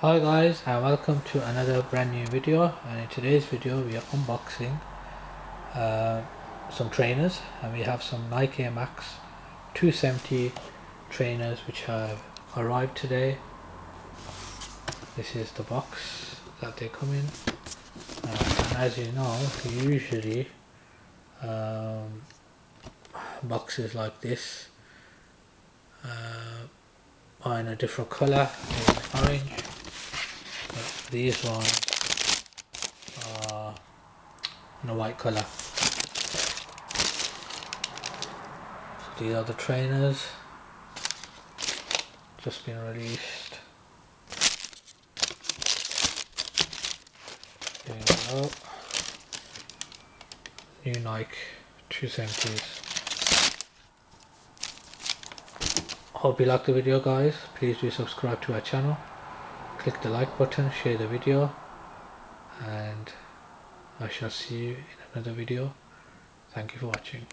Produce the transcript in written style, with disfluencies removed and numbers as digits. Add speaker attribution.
Speaker 1: Hi guys, and welcome to another brand new video. And in today's video we are unboxing some trainers, and we have some Nike Air Max 270 trainers which have arrived today. This is the box that they come in, and as you know, usually boxes like this are in a different color, in orange. These ones are in a white color. So these are the trainers, just been released. There you go. New Nike 270s. Hope you like the video guys. Please do subscribe to our channel. Click the like button, share the video, and I shall see you in another video. Thank you for watching.